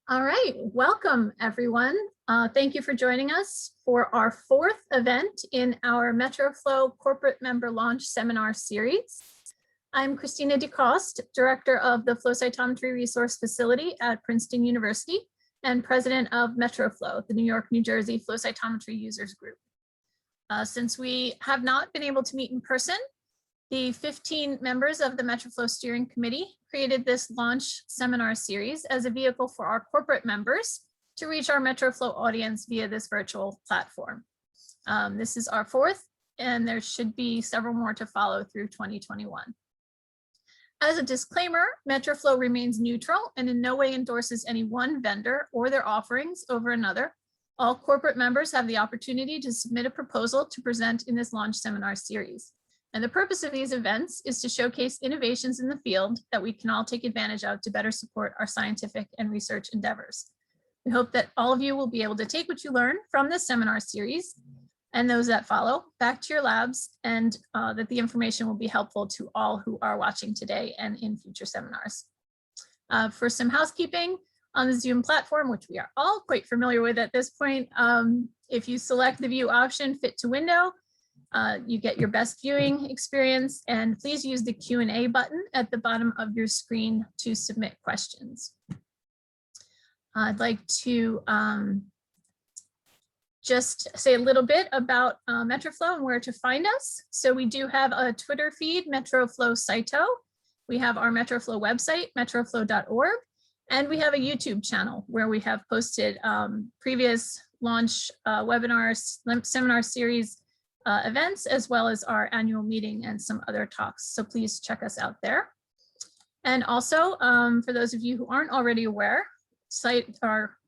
All right, welcome everyone. Thank you for joining us for our fourth event in our MetroFlow Corporate Member Launch Seminar Series. I'm Christina DeCoste, Director of the Flow Cytometry Resource Facility at Princeton University and President of MetroFlow, the New York, New Jersey Flow Cytometry Users Group. Since we have not been able to meet in person, the 15 members of the MetroFlow Steering Committee created this launch seminar series as a vehicle for our corporate members to reach our MetroFlow audience via this virtual platform. This is our fourth, and there should be several more to follow through 2021. As a disclaimer, MetroFlow remains neutral and in no way endorses any one vendor or their offerings over another. All corporate members have the opportunity to submit a proposal to present in this launch seminar series. And the purpose of these events is to showcase innovations in the field that we can all take advantage of to better support our scientific and research endeavors. We hope that all of you will be able to take what you learn from this seminar series and those that follow back to your labs, and that the information will be helpful to all who are watching today and in future seminars. For some housekeeping on the Zoom platform, which we are all quite familiar with at this point, if you select the view option fit to window, you get your best viewing experience, and please use the Q&A button at the bottom of your screen to submit questions. I'd like to just say a little bit about MetroFlow and where to find us. So we do have a Twitter feed, MetroFlow Cyto. We have our MetroFlow website, metroflow.org, and we have a YouTube channel where we have posted previous launch webinars, seminar series, events, as well as our annual meeting and some other talks. So please check us out there. And also, for those of you who aren't already aware,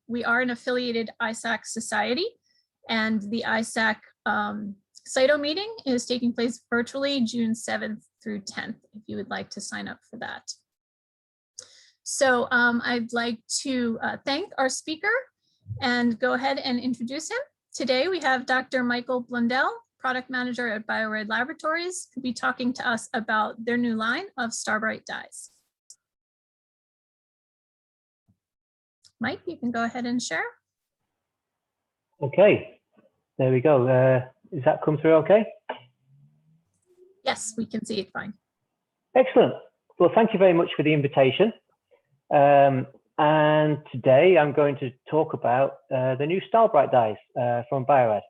we are an affiliated ISAC society, and the ISAC Cyto meeting is taking place virtually June 7th through 10th, if you would like to sign up for that. So I'd like to thank our speaker and go ahead and introduce him. Today we have Dr. Michael Blundell, Product Manager at Bio-Rad Laboratories, who'll be talking to us about their new line of StarBright Dyes. Mike, you can go ahead and share. Okay, there we go. Does that come through okay? Yes, we can see it fine. Excellent. Well, thank you very much for the invitation. And today I'm going to talk about the new StarBright Dyes from Bio-Rad.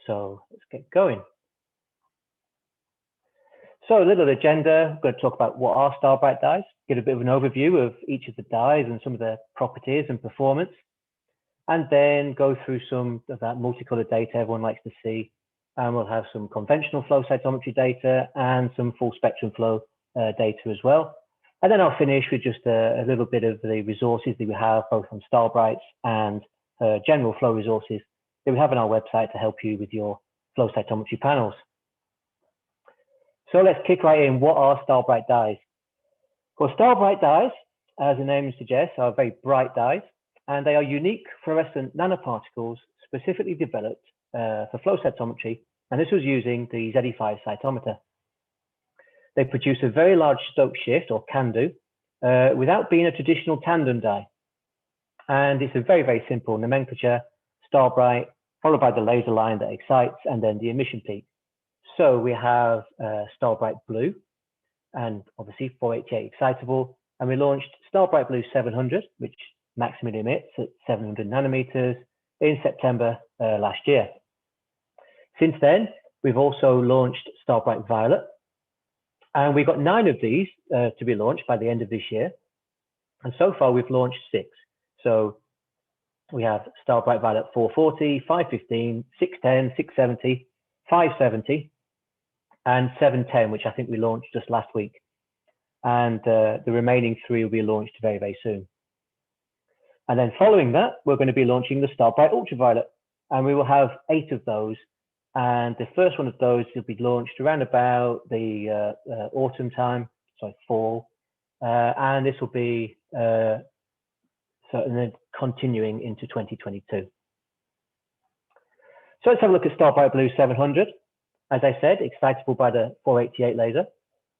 So let's get going. So a little agenda. I'm going to talk about what are StarBright dyes, get a bit of an overview of each of the dyes and some of their properties and performance, and then go through some of that multicolor data everyone likes to see. And we'll have some conventional flow cytometry data and some full spectrum flow data as well. And then I'll finish with just a little bit of the resources that we have both on StarBrights and general flow resources that we have on our website to help you with your flow cytometry panels. So let's kick right in. What are StarBright dyes? Well, StarBright dyes, as the name suggests, are very bright dyes, and they are unique fluorescent nanoparticles specifically developed for flow cytometry, and this was using the ZE5 cytometer. They produce a very large stoke shift, or can do, without being a traditional tandem dye. And it's a very, very simple nomenclature: StarBright, followed by the laser line that excites, and then the emission peak. So we have StarBright Blue, and obviously 488 excitable, and we launched StarBright Blue 700, which maximally emits at 700 nanometers in September last year. Since then, we've also launched StarBright Violet, and we've got 9 of these to be launched by the end of this year. And so far, we've launched 6. So we have StarBright Violet 440, 515, 610, 670, 570, and 710, which I think we launched just last week. And the remaining 3 will be launched very, very soon. And then following that, we're going to be launching the StarBright Ultraviolet, and we will have 8 of those. And the first one of those will be launched around about the autumn time, so fall. And this will be and then continuing into 2022. So let's have a look at StarBright Blue 700. As I said, excitable by the 488 laser.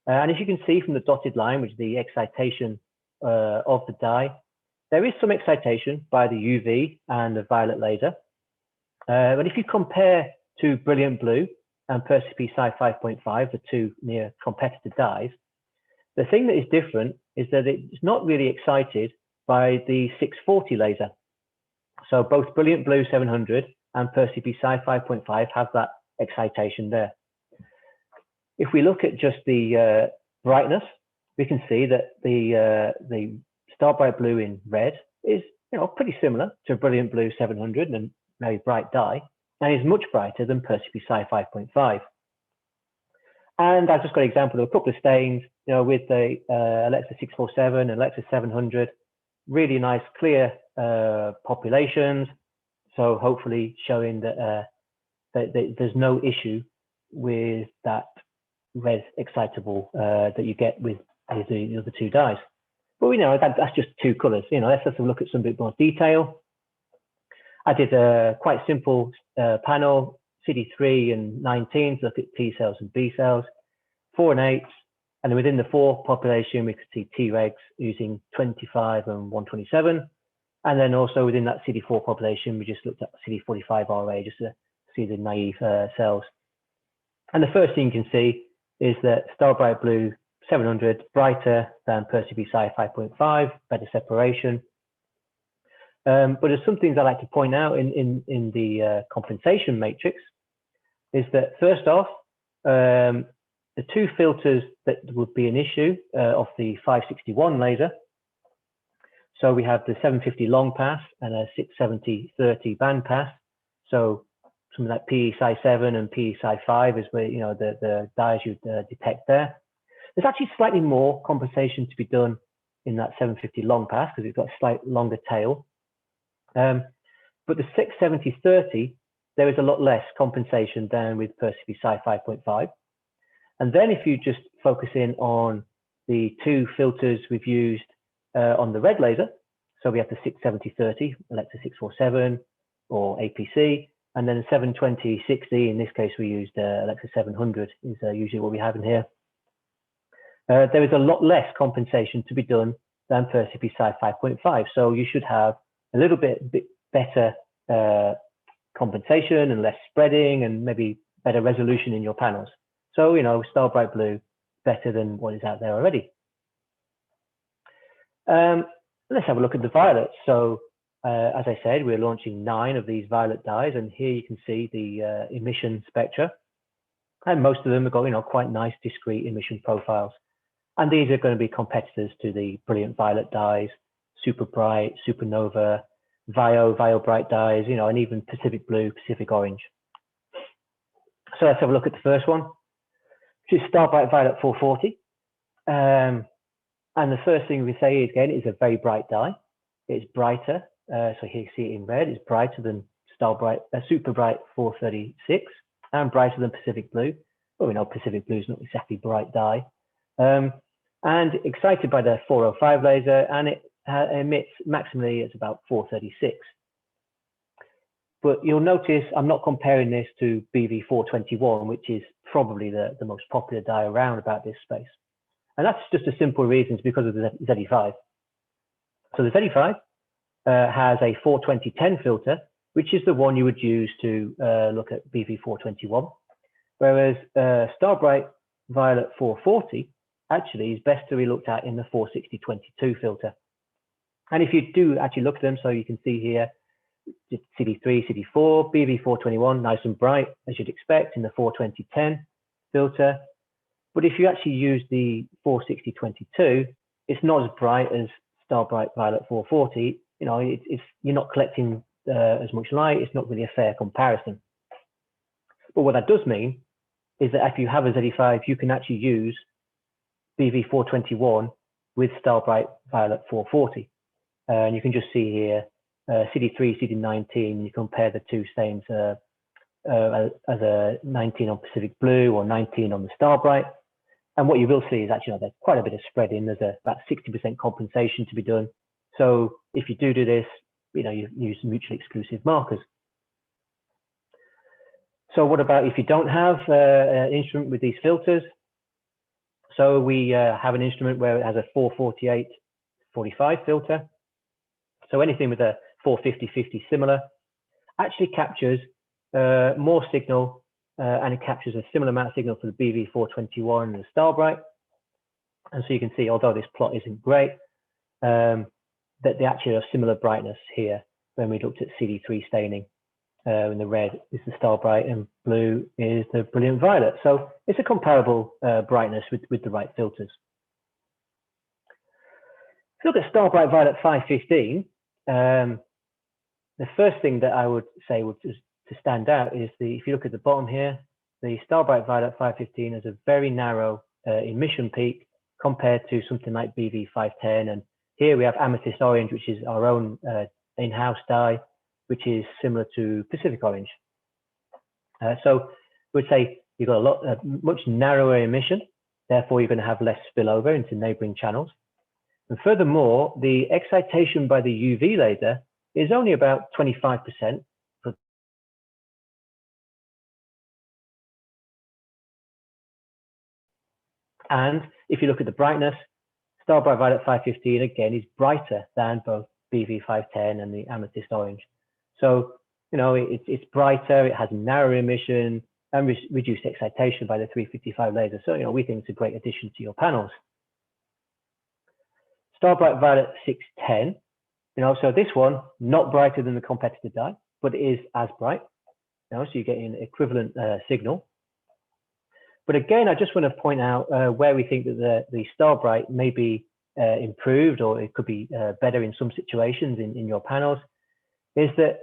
And as you can see from the dotted line, which is the excitation of the dye, there is some excitation by the UV and the violet laser. But if you compare to Brilliant Blue and Percy Psi 5.5, the two near competitor dyes, the thing that is different is that it's not really excited by the 640 laser. So both Brilliant Blue 700 and Percy Psi 5.5 have that excitation there. If we look at just the brightness, we can see that the StarBright Blue in red is pretty similar to Brilliant Blue 700 and Very Bright Dye, and is much brighter than Percy Psi 5.5. And I've just got an example of a couple of stains, with the Alexa 647 and Alexa 700, really nice clear populations. So hopefully showing that, that there's no issue with that red excitable that you get with the other two dyes. But we know that's just two colors. Let's have a look at some bit more detail. I did a quite simple panel, CD3 and 19 to look at T cells and B cells, 4 and 8, and within the 4 population we could see Tregs using 25 and 127, and then also within that CD4 population we just looked at CD45RA just to see the naive cells. And the first thing you can see is that StarBright Blue 700 brighter than Percy Psi 5.5, better separation. But there's some things I like to point out in the compensation matrix is that first off, the two filters that would be an issue of the 561 laser. So we have the 750 long pass and a 670/30 band pass. So something like PE Psi 7 and PE Psi 5 is where the dyes you detect there. There's actually slightly more compensation to be done in that 750 long pass because it's got a slightly longer tail. But the 670/30, there is a lot less compensation than with Percy Psi 5.5. And then if you just focus in on the two filters we've used on the red laser, so we have the 670/30, Alexa 647 or APC, and then 720/60, in this case we used Alexa 700 is usually what we have in here. There is a lot less compensation to be done than Percy Psi 5.5, so you should have a little bit better compensation and less spreading and maybe better resolution in your panels. So, StarBright Blue better than what is out there already. Let's have a look at the violets. So, as I said, we're launching 9 of these violet dyes, and here you can see the emission spectra. And most of them have got, quite nice discrete emission profiles. And these are going to be competitors to the brilliant violet dyes, super bright, supernova, Bio-Bright dyes, and even Pacific Blue, Pacific Orange. So let's have a look at the first one, which is StarBright Violet 440. And the first thing we say is, again, it's a very bright dye. It's brighter. So here you see it in red. It's brighter than StarBright, Super Bright 436, and brighter than Pacific Blue. Well, we know Pacific Blue is not exactly bright dye. And excited by the 405 laser, and it emits maximally at about 436. But you'll notice I'm not comparing this to BV421, which is probably the most popular dye around about this space. And that's just a simple reason, it's because of the ZE5. So the ZE5 has a 420/10 filter, which is the one you would use to look at BV421. Whereas StarBright Violet 440 actually is best to be looked at in the 460/22 filter. And if you do actually look at them, so you can see here, CD3, CD4, BV421, nice and bright, as you'd expect in the 420/10 filter. But if you actually use the 460/22, it's not as bright as StarBright Violet 440. You're not collecting as much light. It's not really a fair comparison. But what that does mean is that if you have a ZE5, you can actually use BV421 with StarBright Violet 440. And you can just see here, CD3, CD19, you compare the two stains as a 19 on Pacific Blue or 19 on the StarBright. And what you will see is actually there's quite a bit of spreading. There's about 60% compensation to be done. So if you do this, you use mutually exclusive markers. So what about if you don't have an instrument with these filters? So we have an instrument where it has a 448/45 filter. So anything with a 450/50 similar actually captures more signal, and it captures a similar amount of signal for the BV421 and the StarBright. And so you can see, although this plot isn't great, that they actually have similar brightness here when we looked at CD3 staining. And the red is the StarBright and blue is the Brilliant Violet. So it's a comparable brightness with the right filters. If you look at StarBright Violet 515, the first thing that I would say to stand out is if you look at the bottom here, the StarBright Violet 515 has a very narrow emission peak compared to something like BV510. And here we have Amethyst Orange, which is our own in-house dye, which is similar to Pacific Orange. So we'd say you've got a much narrower emission, therefore you're going to have less spillover into neighboring channels. And furthermore, the excitation by the UV laser is only about 25%. And if you look at the brightness, StarBright Violet 515 again is brighter than both BV510 and the Amethyst Orange. So, you know, it's brighter, it has narrower emission and reduced excitation by the 355 laser. So, you know, we think it's a great addition to your panels. StarBright Violet 610, you know, so this one, not brighter than the competitor dye, but it is as bright, you know, so you get an equivalent signal. But again, I just want to point out where we think that the StarBright may be improved, or it could be better in some situations in your panels, is that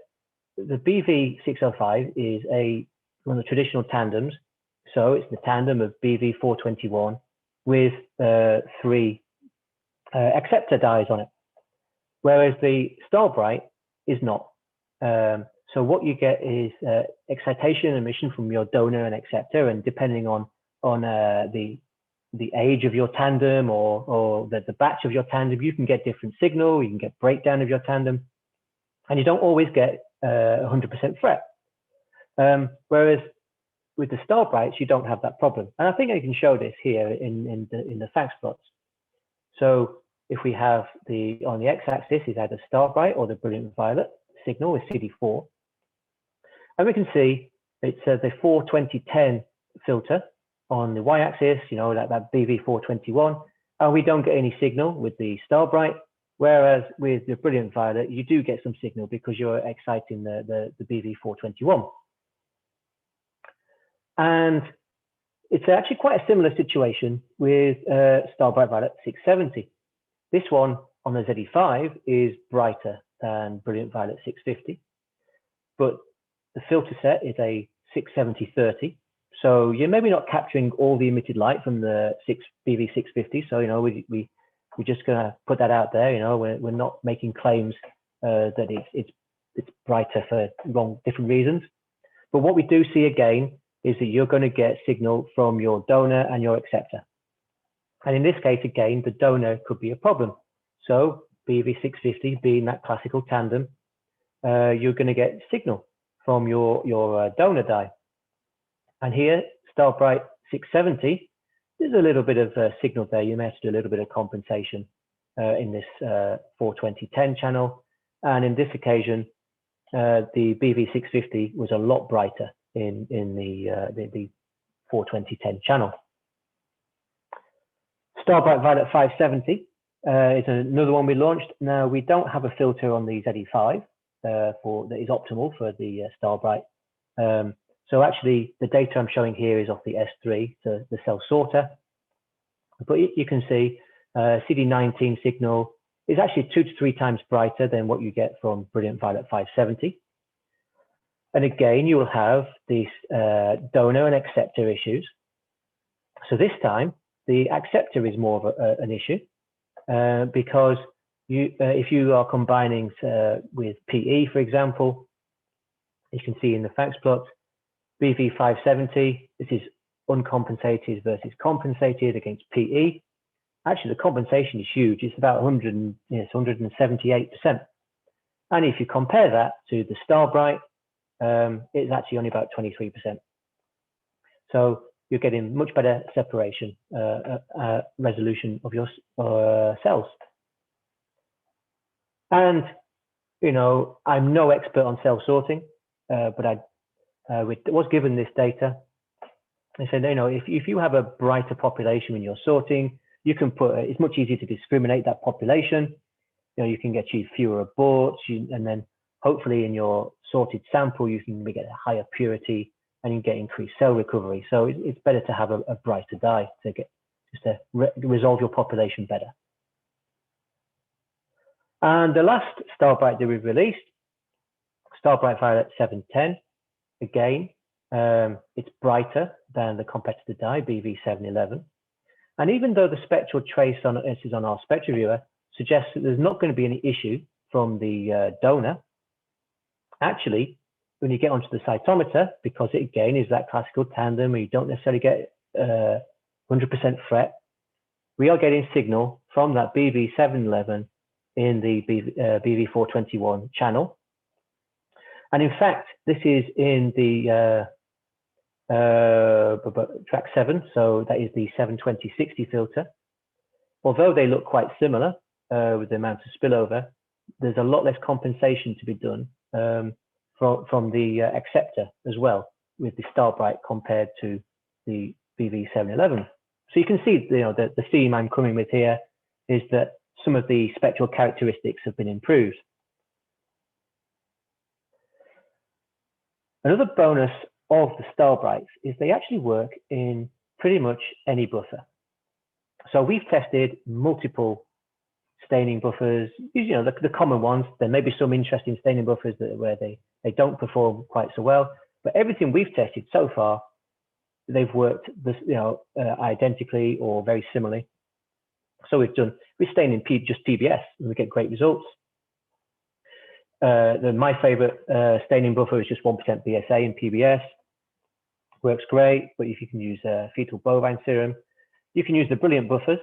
the BV605 is one of the traditional tandems. So it's the tandem of BV421 with 3 acceptor dyes on it, whereas the StarBright is not. So what you get is excitation and emission from your donor and acceptor, and depending on the age of your tandem or the batch of your tandem, you can get different signal, you can get breakdown of your tandem, and you don't always get 100% fret. Whereas with the StarBrights, you don't have that problem. And I think I can show this here in the fax plots. So if we have on the x-axis is either StarBright or the Brilliant Violet signal with CD4, and we can see it's the 42010 filter on the y-axis, you know, that BV421, and we don't get any signal with the StarBright, whereas with the Brilliant Violet, you do get some signal because you're exciting the BV421. And it's actually quite a similar situation with StarBright Violet 670. This one on the ZE5 is brighter than Brilliant Violet 650, but the filter set is a 670/30. So you're maybe not capturing all the emitted light from the BV650. So, you know, we're just going to put that out there. You know, we're not making claims that it's brighter for different reasons. But what we do see again is that you're going to get signal from your donor and your acceptor. And in this case, again, the donor could be a problem. So BV650 being that classical tandem, you're going to get signal from your donor dye. And here, StarBright 670, there's a little bit of signal there. You may have to do a little bit of compensation in this 42010 channel. And in this occasion, the BV650 was a lot brighter in the 42010 channel. StarBright Violet 570 is another one we launched. Now, we don't have a filter on the ZE5 that is optimal for the StarBright. So actually, the data I'm showing here is off the S3, the cell sorter. But you can see CD19 signal is actually 2 to 3 times brighter than what you get from Brilliant Violet 570. And again, you will have these donor and acceptor issues. So this time, the acceptor is more of an issue because if you are combining with PE, for example, you can see in the fax plot, BV570, this is uncompensated versus compensated against PE. Actually, the compensation is huge. It's about 178%. And if you compare that to the StarBright, it's actually only about 23%. So you're getting much better separation, resolution of your cells. And I'm no expert on cell sorting, but I was given this data. They said, if you have a brighter population when you're sorting, you can it's much easier to discriminate that population. You can achieve fewer aborts, and then hopefully in your sorted sample, you can get a higher purity and you can get increased cell recovery. So it's better to have a brighter dye to resolve your population better. And the last StarBright that we've released, StarBright Violet 710, again, it's brighter than the competitor dye, BV711. And even though the spectral trace this is on our Spectraviewer, suggests that there's not going to be any issue from the donor, actually, when you get onto the cytometer, because it again is that classical tandem where you don't necessarily get 100% fret, we are getting signal from that BV711 in the BV421 channel. And in fact, this is in the track 7, so that is the 720/60 filter. Although they look quite similar with the amount of spillover, there's a lot less compensation to be done from the acceptor as well with the StarBright compared to the BV711. So you can see the theme I'm coming with here is that some of the spectral characteristics have been improved. Another bonus of the StarBrights is they actually work in pretty much any buffer. So we've tested multiple staining buffers, the common ones. There may be some interesting staining buffers where they don't perform quite so well, but everything we've tested so far, they've worked identically or very similarly. So we're staining just PBS and we get great results. My favorite staining buffer is just 1% BSA in PBS. Works great, but if you can use fetal bovine serum, you can use the brilliant buffers.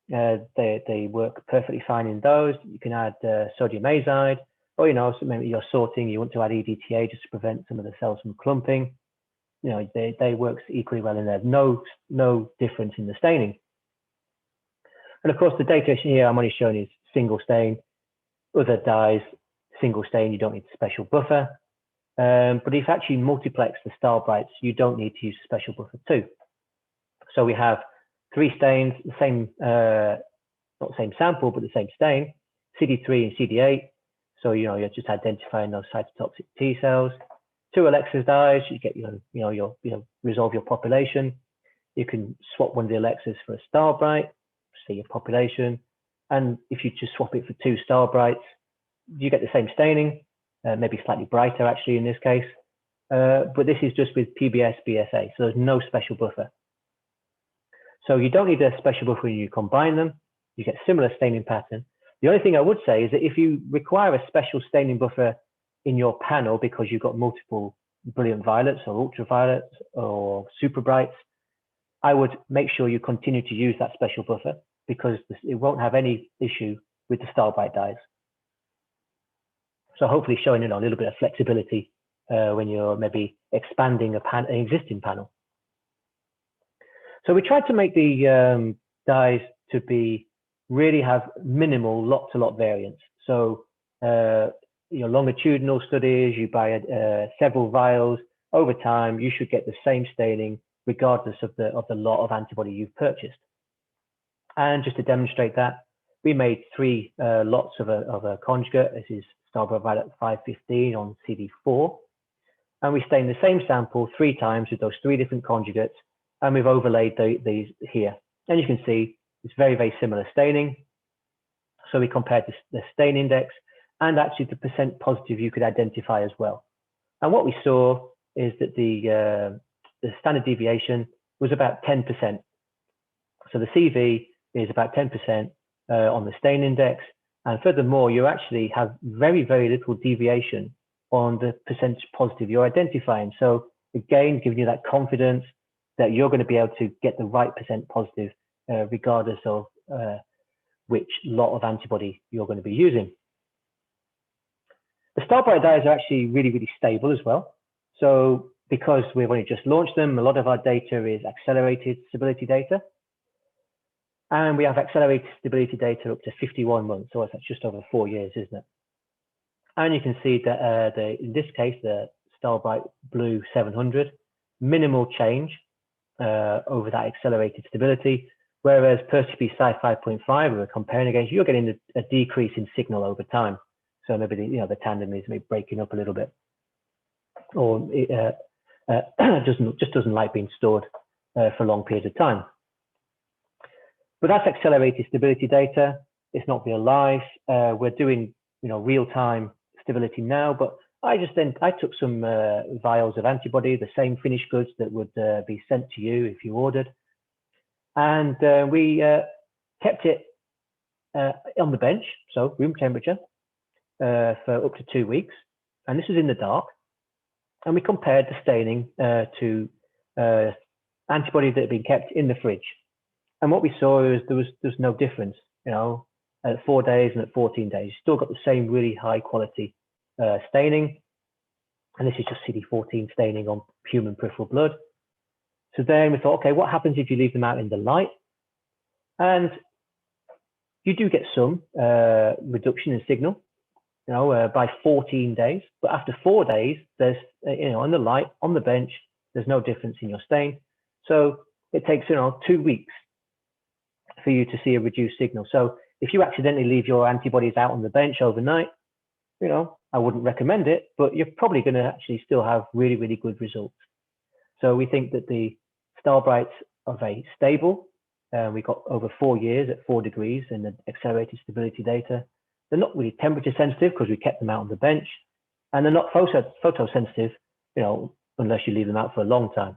They work perfectly fine in those. You can add sodium azide, or so maybe you're sorting, you want to add EDTA just to prevent some of the cells from clumping. They work equally well in there. No difference in the staining. And of course, the data here I'm only showing is single stain. Other dyes, single stain, you don't need a special buffer. But if actually multiplex the StarBrights, you don't need to use a special buffer too. So we have 3 stains, the same, not the ssame sample, but the same stain, CD3 and CD8. So you're just identifying those cytotoxic T cells. 2 Alexa's dyes, you get resolve your population. You can swap one of the Alexas for a StarBright, see your population, and if you just swap it for 2 StarBrights, you get the same staining, maybe slightly brighter actually in this case, but this is just with PBS BSA, so there's no special buffer. So you don't need a special buffer when you combine them. You get similar staining pattern. The only thing I would say is that if you require a special staining buffer in your panel because you've got multiple brilliant violets or ultraviolets or super brights, I would make sure you continue to use that special buffer because it won't have any issue with the StarBright dyes. So hopefully showing a little bit of flexibility when you're maybe expanding an existing panel. So we tried to make the dyes to really have minimal lot-to-lot variance. So longitudinal studies, you buy several vials over time, you should get the same staining regardless of the lot of antibody you've purchased. And just to demonstrate that, we made 3 lots of a conjugate. This is StarBright Violet 515 on CD4. And we stained the same sample 3 times with those 3 different conjugates, and we've overlaid these here. And you can see it's very, very similar staining. So we compared the stain index and actually the percent positive you could identify as well. And what we saw is that the standard deviation was about 10%. So the CV is about 10% on the stain index. And furthermore, you actually have very, very little deviation on the percentage positive you're identifying. So again, giving you that confidence that you're going to be able to get the right percent positive regardless of which lot of antibody you're going to be using. The StarBright dyes are actually really, really stable as well. So because we've only just launched them, a lot of our data is accelerated stability data. And we have accelerated stability data up to 51 months, so that's just over 4 years, isn't it? And you can see that in this case, the StarBright Blue 700, minimal change over that accelerated stability, whereas Perseus Sci 5.5, we're comparing against, you're getting a decrease in signal over time. So maybe the tandem is maybe breaking up a little bit, or it just doesn't like being stored for long periods of time. But that's accelerated stability data. It's not real life. We're doing real-time stability now, but I took some vials of antibody, the same finished goods that would be sent to you if you ordered, and we kept it on the bench, so room temperature, for up to 2 weeks, and this was in the dark, and we compared the staining to antibody that had been kept in the fridge, and what we saw is there's no difference, at 4 days and at 14 days, you still got the same really high quality staining, and this is just CD14 staining on human peripheral blood. So then we thought, okay, what happens if you leave them out in the light? And you do get some reduction in signal, by 14 days. But after 4 days, there's, in the light, on the bench, there's no difference in your stain. So it takes, 2 weeks for you to see a reduced signal. So if you accidentally leave your antibodies out on the bench overnight, I wouldn't recommend it, but you're probably going to actually still have really, really good results. So we think that the StarBrights are very stable. We got over 4 years at 4 degrees in the accelerated stability data. They're not really temperature sensitive because we kept them out on the bench, and they're not photo sensitive, unless you leave them out for a long time.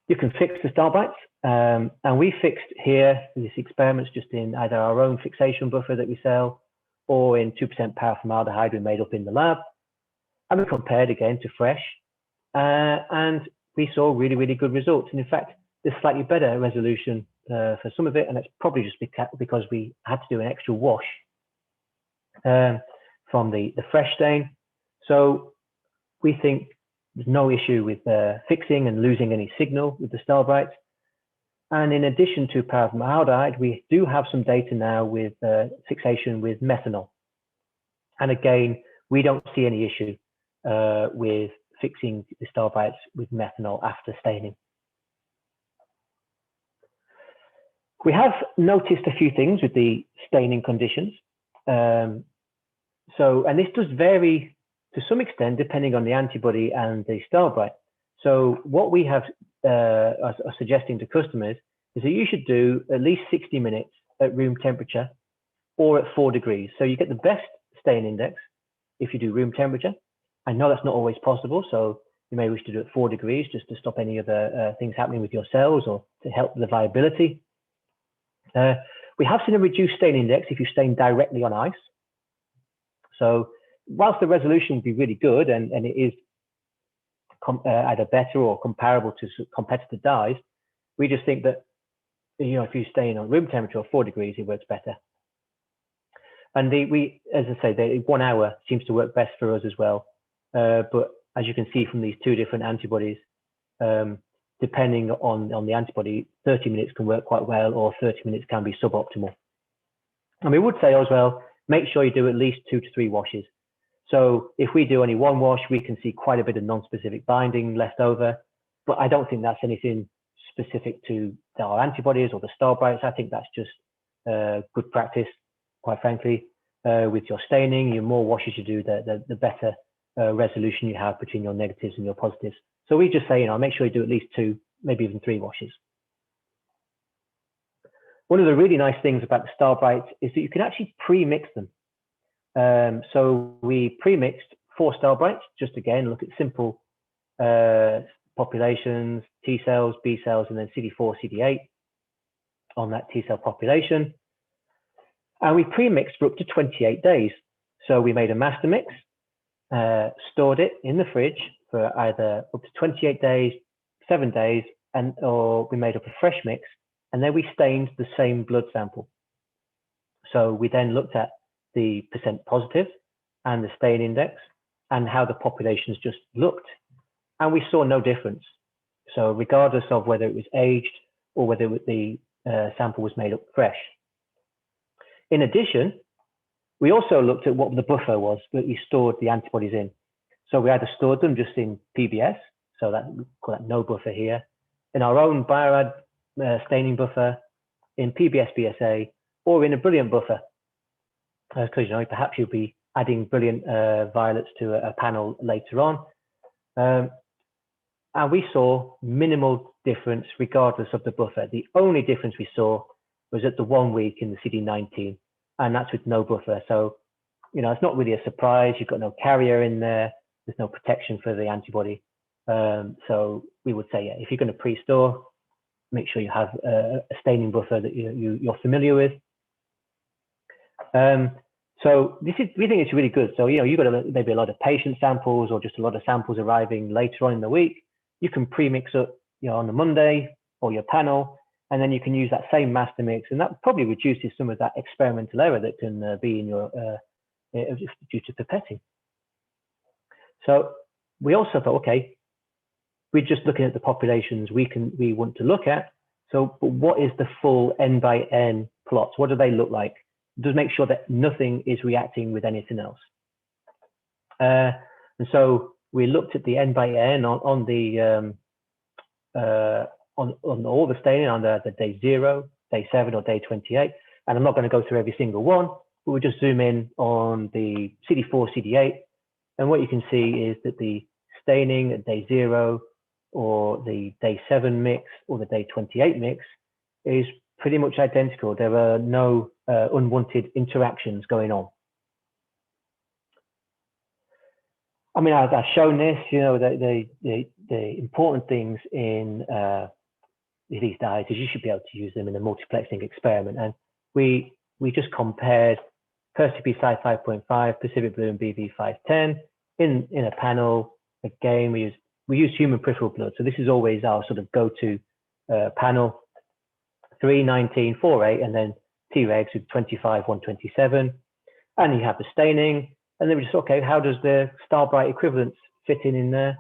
You can fix the StarBrights, and we fixed here in this experiments just in either our own fixation buffer that we sell, or in 2% paraformaldehyde we made up in the lab, and we compared again to fresh, and we saw really, really good results. And in fact, there's slightly better resolution for some of it, and it's probably just because we had to do an extra wash from the fresh stain. So we think there's no issue with fixing and losing any signal with the StarBrights. And in addition to paraformaldehyde, we do have some data now with fixation with methanol. And again, we don't see any issue with fixing the StarBrights with methanol after staining. We have noticed a few things with the staining conditions. And this does vary to some extent depending on the antibody and the StarBright. So what we have are suggesting to customers is that you should do at least 60 minutes at room temperature or at 4 degrees. So you get the best stain index if you do room temperature. I know that's not always possible, so you may wish to do it at 4 degrees just to stop any other things happening with your cells or to help the viability. We have seen a reduced stain index if you stain directly on ice. So whilst the resolution would be really good and it is either better or comparable to competitor dyes, we just think that if you stain on room temperature or 4 degrees, it works better. And as I say, the 1 hour seems to work best for us as well. But as you can see from these two different antibodies, depending on the antibody, 30 minutes can work quite well, or 30 minutes can be suboptimal. And we would say as well, make sure you do at least 2 to 3 washes. So if we do only 1 wash, we can see quite a bit of non-specific binding left over, but I don't think that's anything specific to our antibodies or the StarBrights. I think that's just good practice, quite frankly. With your staining, the more washes you do, the better resolution you have between your negatives and your positives. So we just say, make sure you do at least 2, maybe even 3 washes. One of the really nice things about the StarBrights is that you can actually pre-mix them. So we pre-mixed 4 StarBrights, just again, look at simple populations, T cells, B cells, and then CD4, CD8 on that T cell population. And we pre-mixed for up to 28 days. So we made a master mix, stored it in the fridge for either up to 28 days, 7 days, or we made up a fresh mix, and then we stained the same blood sample. So we then looked at the % positive and the stain index and how the populations just looked, and we saw no difference. So regardless of whether it was aged or whether the sample was made up fresh. In addition, We also looked at what the buffer was that we stored the antibodies in. So we either stored them just in PBS, so that we call that no buffer here, in our own Bio-Rad staining buffer, in PBS BSA, or in a brilliant buffer. Because you know, perhaps you'll be adding brilliant violets to a panel later on. And we saw minimal difference regardless of the buffer. The only difference we saw was at the 1 week in the CD19, and that's with no buffer. So, you know, it's not really a surprise. You've got no carrier in there. There's no protection for the antibody. So we would say, yeah, if you're going to pre-store, make sure you have a staining buffer that you're familiar with. So we think it's really good. So, you know, you've got maybe a lot of patient samples or just a lot of samples arriving later on in the week. You can pre-mix up, you know, on the Monday or your panel, and then you can use that same master mix, and that probably reduces some of that experimental error that can be in your due to pipetting. So we also thought, okay, we're just looking at the populations we want to look at. So, but what is the full N by N plots? What do they look like? Just make sure that nothing is reacting with anything else. And so we looked at the N by N on all the staining on the day 0, day 7, or day 28. And I'm not going to go through every single one, but we'll just zoom in on the CD4, CD8. And what you can see is that the staining at day 0 or the day 7 mix or the day 28 mix is pretty much identical. There are no unwanted interactions going on. I mean, I've shown this, you know, the important things in these dyes is you should be able to use them in a multiplexing experiment. And we just compared Percy Psi 5.5, Pacific Blue, and BV 510 in a panel. Again, we use human peripheral blood. So this is always our sort of go-to panel. 3, 19, 4, 8, and then T-regs with 25, 127. And you have the staining. And then we just, okay, how does the StarBright equivalence fit in there?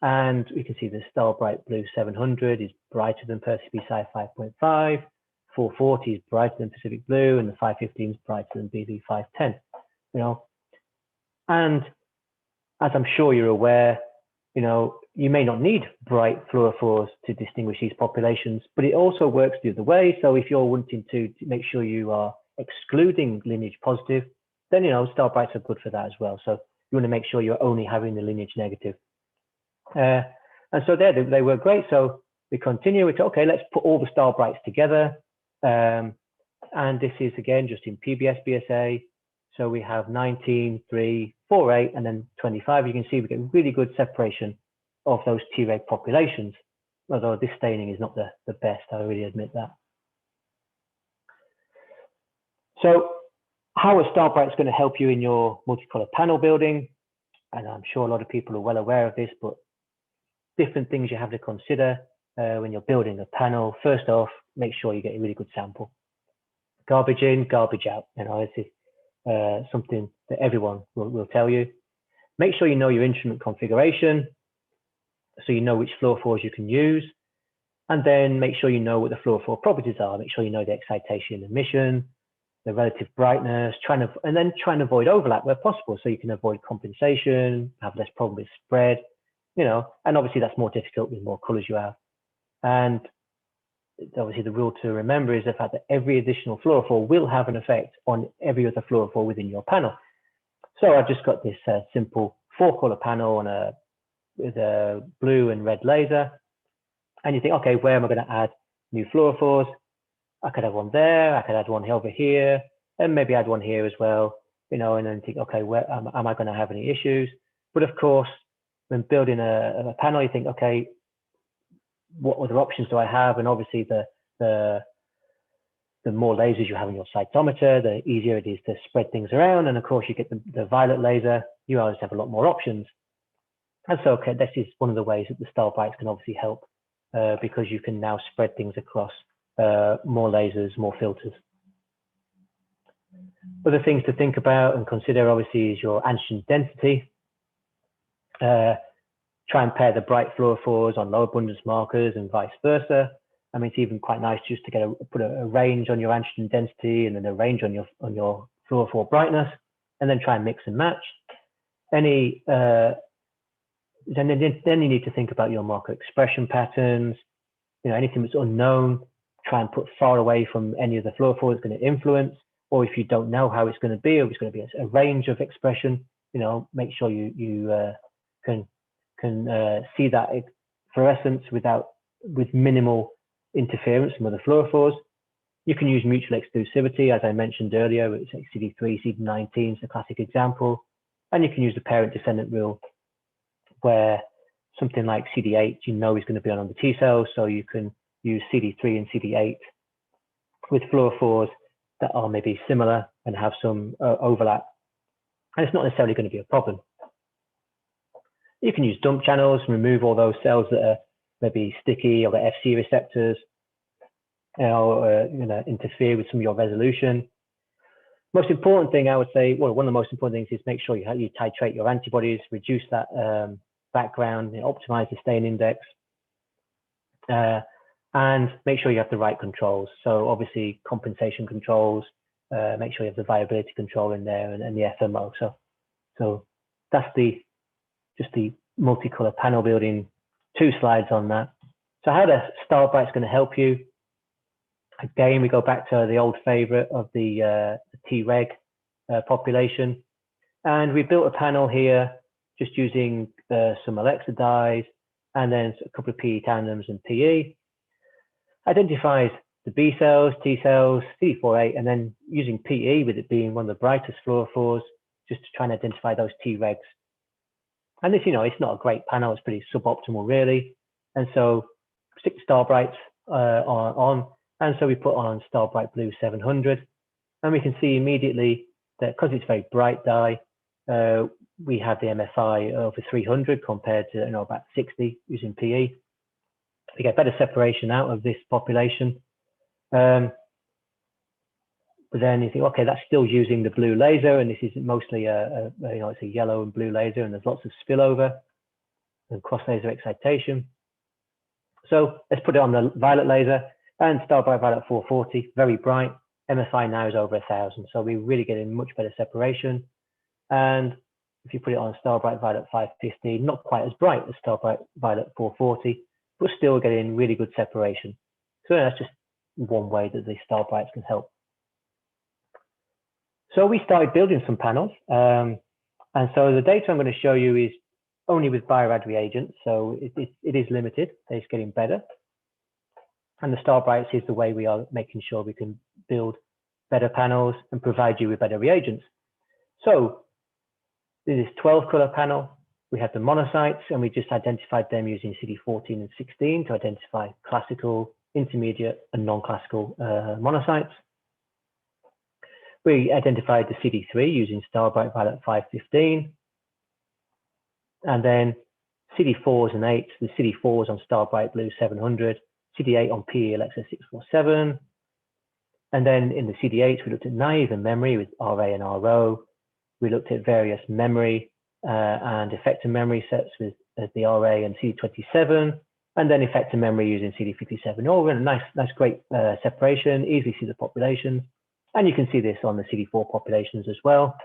And we can see the StarBright Blue 700 is brighter than Percy Psi 5.5. 440 is brighter than Pacific Blue, and the 515 is brighter than BV 510. You know, and as I'm sure you're aware, you know, you may not need bright fluorophores to distinguish these populations, but it also works the other way. So if you're wanting to make sure you are excluding lineage positive, then, you know, StarBrights are good for that as well. So you want to make sure you're only having the lineage negative. And so there, they work great. So we continue with, okay, let's put all the StarBrights together. And this is, again, just in PBS BSA. So we have 19, 3, 4, 8, and then 25. You can see we get really good separation of those Treg populations, although this staining is not the best, I really admit that. So how are StarBrights going to help you in your multicolor panel building? And I'm sure a lot of people are well aware of this, but different things you have to consider when you're building a panel. First off, make sure you get a really good sample. Garbage in, garbage out. You know, this is something that everyone will tell you. Make sure you know your instrument configuration, so you know which fluorophores you can use. And then make sure you know what the fluorophore properties are. Make sure you know the excitation and emission, the relative brightness, and then try and avoid overlap where possible, so you can avoid compensation, have less problem with spread, you know, and obviously that's more difficult with more colors you have. And obviously the rule to remember is the fact that every additional fluorophore will have an effect on every other fluorophore within your panel. So I've just got this simple 4-color panel on with a blue and red laser. And you think, okay, where am I going to add new fluorophores? I could have one there, I could add one over here, and maybe add one here as well, you know, and then think, okay, where am I going to have any issues? But of course, when building a panel, you think, okay, what other options do I have? And obviously the more lasers you have in your cytometer, the easier it is to spread things around. And of course you get the violet laser, you always have a lot more options. And so, okay, this is one of the ways that the StarBrights can obviously help because you can now spread things across more lasers, more filters. Other things to think about and consider obviously is your antigen density. Try and pair the bright fluorophores on low abundance markers and vice versa. I mean, it's even quite nice just to put a range on your antigen density and then a range on your fluorophore brightness, and then try and mix and match. Then you need to think about your marker expression patterns. Anything that's unknown, try and put far away from any of the fluorophore that's going to influence. Or if you don't know how it's going to be, or it's going to be a range of expression, make sure you can see that fluorescence with minimal interference from other fluorophores. You can use mutual exclusivity, as I mentioned earlier. It's like CD3, CD19 is a classic example. And you can use the parent-descendant rule, where something like CD8 is going to be on the T cells, so you can use CD3 and CD8 with fluorophores that are maybe similar and have some overlap. And it's not necessarily going to be a problem. You can use dump channels and remove all those cells that are maybe sticky or the FC receptors, or interfere with some of your resolution. Most important thing I would say, well, one of the most important things is make sure you titrate your antibodies, reduce that background, optimize the stain index, and make sure you have the right controls. So obviously compensation controls, make sure you have the viability control in there, and the FMO. So that's just the multicolor panel building, 2 slides on that. So how the StarBright's going to help you. Again, we go back to the old favorite of the T-reg population. And we built a panel here just using some Alexa dyes and then a couple of PE tandems and PE. Identifies the B cells, T cells, CD4A, and then using PE, with it being one of the brightest fluorophores, just to try and identify those T-regs. And this, it's not a great panel, it's pretty suboptimal really. And so stick StarBrights on. And so we put on StarBright Blue 700, and we can see immediately that because it's very bright dye, we have the MFI over 300 compared to about 60 using PE. We get better separation out of this population. But then you think, okay, that's still using the blue laser, and this is mostly it's a yellow and blue laser, and there's lots of spillover and cross laser excitation. So let's put it on the violet laser. And StarBright Violet 440, very bright. MFI now is over 1,000, so we're really getting much better separation. And if you put it on StarBright Violet 515, not quite as bright as StarBright Violet 440, but still getting really good separation. So that's just one way that the StarBrights can help. So we started building some panels, and so the data I'm going to show you is only with Bio-Rad reagents, so it is limited. It's getting better. And the StarBrights is the way we are making sure we can build better panels and provide you with better reagents. So this is 12-color panel. We have the monocytes, and we just identified them using CD14 and 16 to identify classical, intermediate, and non-classical monocytes. We identified the CD3 using StarBright Violet 515. And then CD4s and 8s, the CD4s on StarBright Blue 700. CD8 on PE Alexa 647. And then in the CD8s, we looked at naive and memory with RA and RO. We looked at various memory and effector memory sets with the RA and CD27, and then effector memory using CD57. All in a nice great separation, easily see the populations. And you can see this on the CD4 populations as well.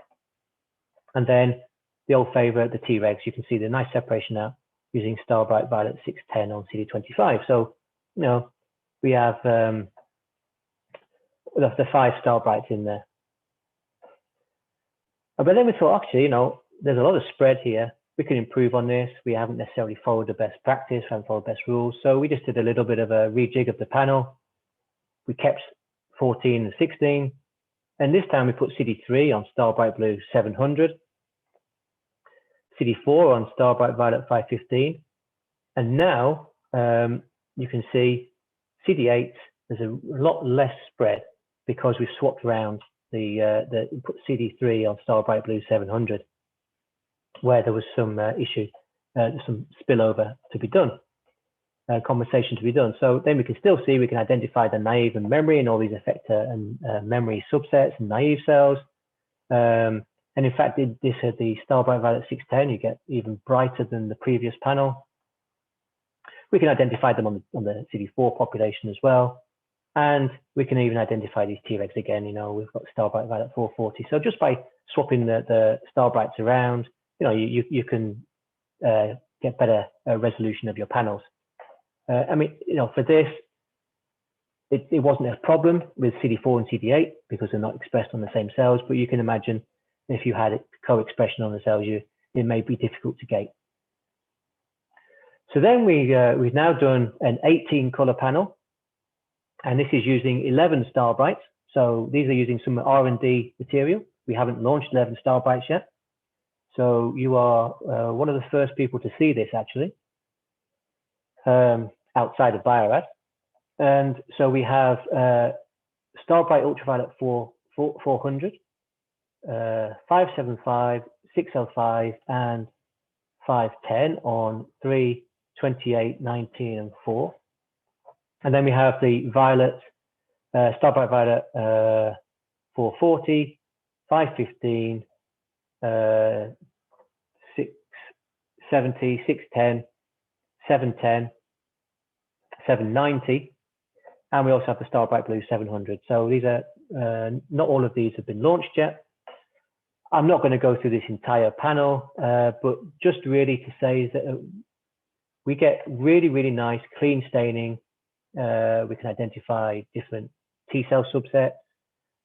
And then the old favorite, the T-regs, you can see the nice separation now using StarBright Violet 610 on CD25. So we have the 5 StarBrights in there. But then we thought, actually, there's a lot of spread here. We can improve on this. We haven't necessarily followed the best practice, haven't followed best rules. So we just did a little bit of a rejig of the panel. We kept 14 and 16. And this time we put CD3 on StarBright Blue 700. CD4 on StarBright Violet 515. And now you can see CD8, there's a lot less spread because we've swapped around put CD3 on StarBright Blue 700, where there was some issue, some spillover to be done, compensation to be done. So then we can still see, we can identify the naive and memory and all these effector and memory subsets and naive cells. And in fact, this had the StarBright Violet 610, you get even brighter than the previous panel. We can identify them on the CD4 population as well. And we can even identify these Tregs again. We've got StarBright Violet 440. So just by swapping the StarBrights around, you can get better resolution of your panels. I mean, for this, it wasn't a problem with CD4 and CD8 because they're not expressed on the same cells, but you can imagine if you had co-expression on the cells, it may be difficult to gate. So then we've now done an 18 color panel, and this is using 11 StarBrights. So these are using some R&D material. We haven't launched 11 StarBrights yet. So you are one of the first people to see this actually, outside of Bio-Rad. And so we have StarBright Ultraviolet 400, 575, 605, and 510 on 3, 28, 19, and 4. And then we have the Violet, StarBright Violet 440, 515, 670, 610, 710, 790. And we also have the StarBright Blue 700. So these are, not all of these have been launched yet. I'm not going to go through this entire panel, but just really to say is that we get really, really nice clean staining. We can identify different T cell subsets.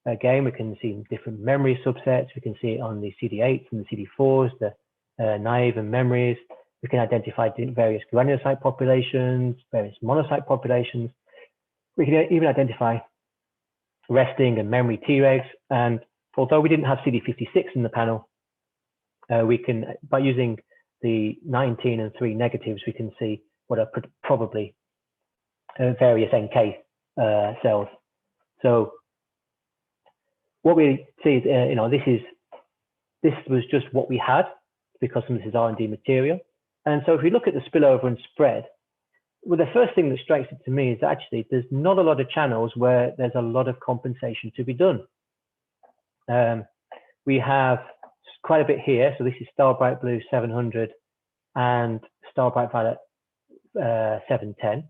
Again, we can see different memory subsets. We can see it on the CD8s and the CD4s, the naive and memories. We can identify various granulocyte populations, various monocyte populations. We can even identify resting and memory Tregs. And although we didn't have CD56 in the panel, we can, by using the 19 and 3 negatives, we can see what are probably various NK cells. So what we see is, this was just what we had because this is R&D material. And so if we look at the spillover and spread, well, the first thing that strikes it to me is actually there's not a lot of channels where there's a lot of compensation to be done. We have quite a bit here. So this is StarBright Blue 700 and StarBright Violet 710.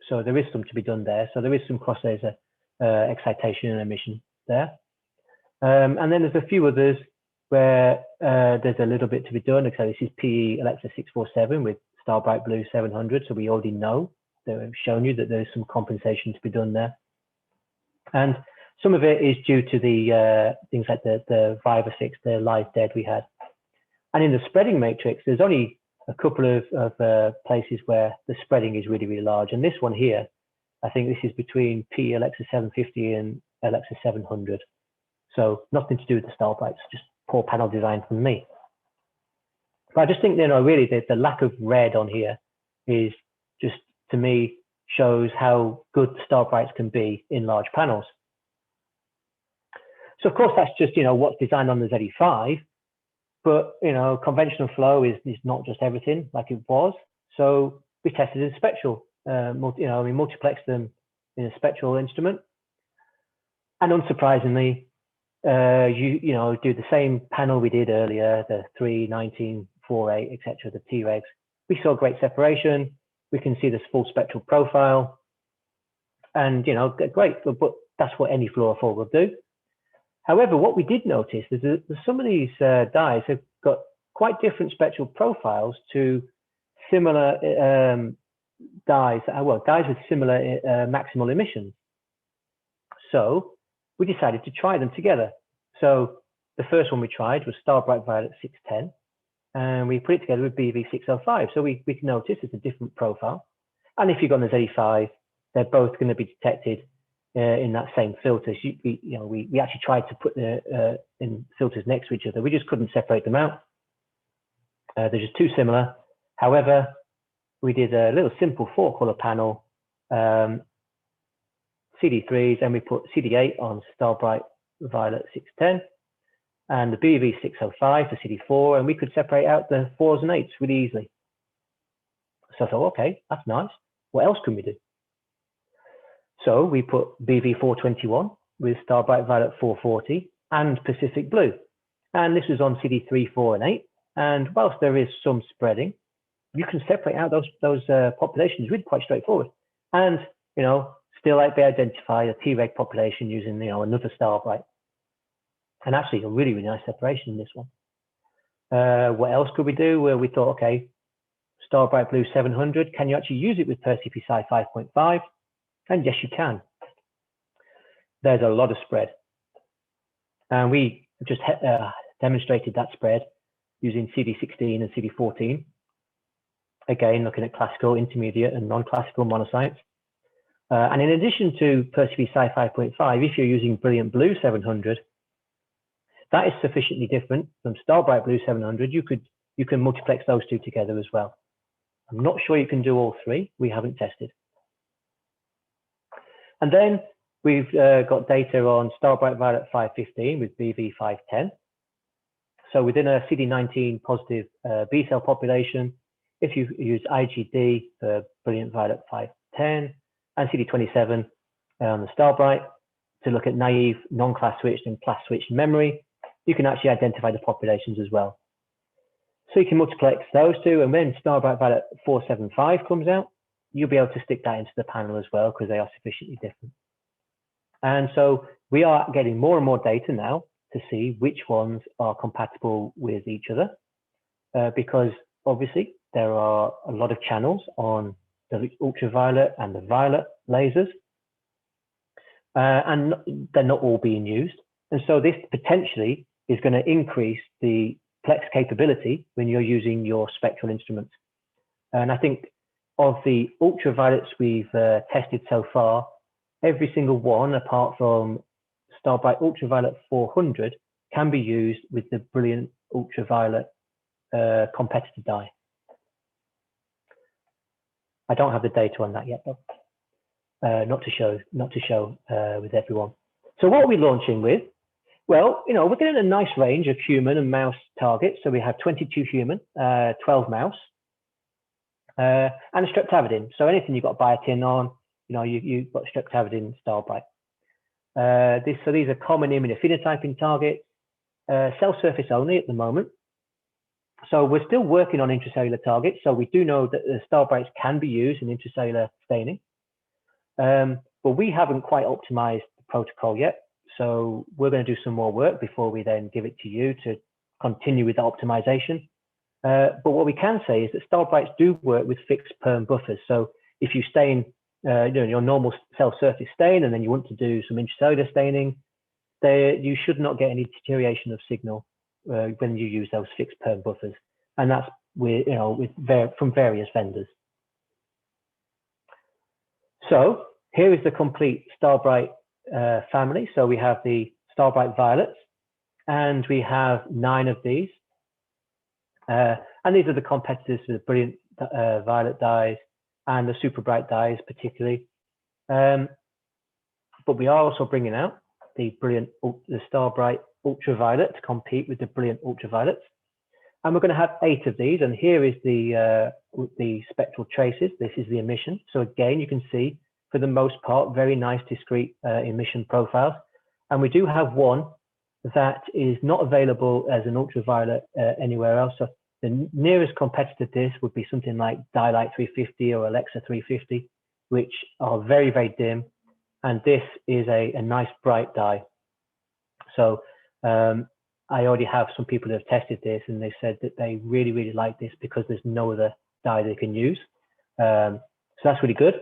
So there is some to be done there. So there is some cross-laser excitation and emission there. And then there's a few others where there's a little bit to be done. So this is PE Alexa 647 with StarBright Blue 700. So we already know, they've shown you that there's some compensation to be done there. And some of it is due to the things like the Viva 6, the live dead we had. And in the spreading matrix, there's only a couple of places where the spreading is really, really large. And this one here, I think this is between PE Alexa 750 and Alexa 700. So nothing to do with the StarBrights, just poor panel design from me. But I just think, really the lack of red on here is just, to me, shows how good the StarBrights can be in large panels. So of course, that's just, what's designed on the ZE5, but, conventional flow is not just everything like it was. So we tested in Spectral, we multiplexed them in a Spectral instrument. And unsurprisingly, you do the same panel we did earlier, the 3, 19, 4, 8, etc., the Tregs. We saw great separation. We can see this full spectral profile. And, great, but that's what any fluorophore will do. However, what we did notice is that some of these dyes have got quite different spectral profiles to similar dyes, dyes with similar maximal emissions. So we decided to try them together. So the first one we tried was StarBright Violet 610, and we put it together with BV605. So we can notice it's a different profile. And if you've got the ZE5, they're both going to be detected in that same filter. So we actually tried to put the in filters next to each other. We just couldn't separate them out. They're just too similar. However, we did a little simple 4-color panel, CD3s, and we put CD8 on StarBright Violet 610 and the BV605 for CD4, and we could separate out the 4s and 8s really easily. So I thought, okay, that's nice. What else can we do? So we put BV421 with StarBright Violet 440 and Pacific Blue. And this was on CD3, 4, and 8. And whilst there is some spreading, you can separate out those populations really quite straightforward. And, still identify a Treg population using another StarBright. And actually a really, really nice separation in this one. What else could we do? Well, we thought, okay, StarBright Blue 700, can you actually use it with PerCPSci 5.5? And yes, you can. There's a lot of spread. And we just demonstrated that spread using CD16 and CD14. Again, looking at classical, intermediate, and non-classical monocytes. And in addition to PerCPSci 5.5, if you're using Brilliant Blue 700, that is sufficiently different from StarBright Blue 700. You can multiplex those two together as well. I'm not sure you can do all three. We haven't tested. And then we've got data on StarBright Violet 515 with BV510. So within a CD19 positive B cell population, if you use IgD for Brilliant Violet 510 and CD27 on the StarBright to look at naive, non-class switched and class switched memory, you can actually identify the populations as well. So you can multiplex those two, and when StarBright Violet 475 comes out, you'll be able to stick that into the panel as well because they are sufficiently different. And so we are getting more and more data now to see which ones are compatible with each other, because obviously there are a lot of channels on the ultraviolet and the violet lasers, and they're not all being used. And so this potentially is going to increase the plex capability when you're using your spectral instruments. And I think of the ultraviolets we've tested so far, every single one apart from StarBright Ultraviolet 400 can be used with the Brilliant Ultraviolet competitor dye. I don't have the data on that yet, though. Not to show with everyone. So what are we launching with? Well, we're getting a nice range of human and mouse targets. So we have 22 human, 12 mouse, and a streptavidin. So anything you've got biotin on, you've got streptavidin StarBright. So these are common immunophenotyping targets, cell surface only at the moment. So we're still working on intracellular targets. So we do know that the StarBrights can be used in intracellular staining, but we haven't quite optimized the protocol yet. So we're going to do some more work before we then give it to you to continue with the optimization. But what we can say is that StarBrights do work with fixed perm buffers. So if you stain your normal cell surface stain and then you want to do some intracellular staining, you should not get any deterioration of signal when you use those fixed perm buffers. And that's from various vendors. So here is the complete StarBright family. So we have the StarBright Violets, and we have 9 of these. And these are the competitors for the Brilliant Violet dyes and the SuperBright dyes particularly. But we are also bringing out the StarBright Ultraviolet to compete with the Brilliant Ultraviolets. And we're going to have 8 of these. And here is the spectral traces. This is the emission. So again, you can see, for the most part, very nice discrete emission profiles. And we do have one that is not available as an ultraviolet anywhere else. So the nearest competitor to this would be something like Dyelight 350 or Alexa 350, which are very, very dim. And this is a nice bright dye. So I already have some people who have tested this, and they said that they really, really like this because there's no other dye they can use. So that's really good.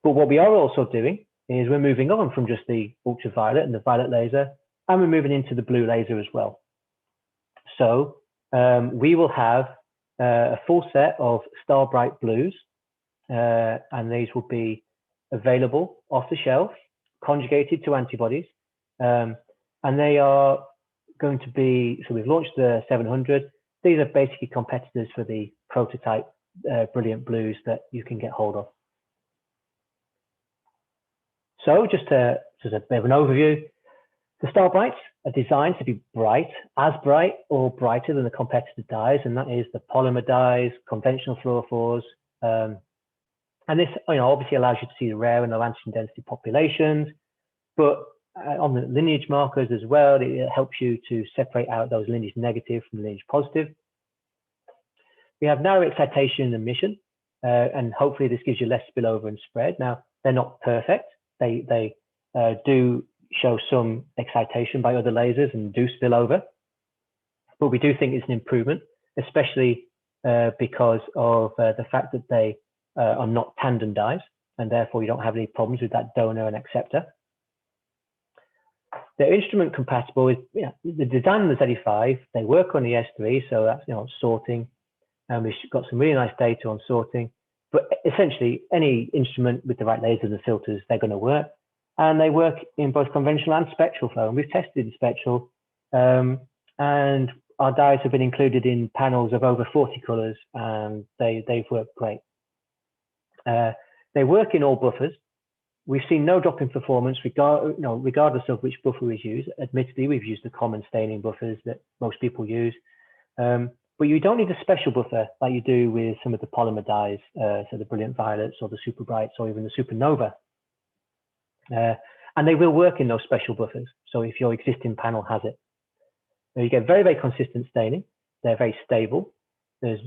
But what we are also doing is we're moving on from just the ultraviolet and the violet laser, and we're moving into the blue laser as well. So we will have a full set of StarBright Blues, and these will be available off the shelf, conjugated to antibodies. And they are going to be, so we've launched the 700. These are basically competitors for the prototype Brilliant Blues that you can get hold of. So just as a bit of an overview, the StarBrights are designed to be bright, as bright or brighter than the competitor dyes, and that is the polymer dyes, conventional fluorophores. And this obviously allows you to see the rare and low antigen density populations, but on the lineage markers as well, it helps you to separate out those lineage negative from lineage positive. We have narrow excitation and emission, and hopefully this gives you less spillover and spread. Now, they're not perfect, They do show some excitation by other lasers and do spill over, but we do think it's an improvement, especially because of the fact that they are not tandem dyes, and therefore you don't have any problems with that donor and acceptor. They're instrument compatible with the design of the ZE5. They work on the S3, so that's sorting, and we've got some really nice data on sorting. But essentially, any instrument with the right lasers and filters, they're going to work, and they work in both conventional and spectral flow. And we've tested the spectral, and our dyes have been included in panels of over 40 colors, and they've worked great. They work in all buffers. We've seen no drop in performance regardless of which buffer is used. Admittedly, we've used the common staining buffers that most people use, but you don't need a special buffer like you do with some of the polymer dyes, so the Brilliant Violets or the Super Brights or even the Supernova. And they will work in those special buffers. So if your existing panel has it, you get very, very consistent staining. They're very stable. There's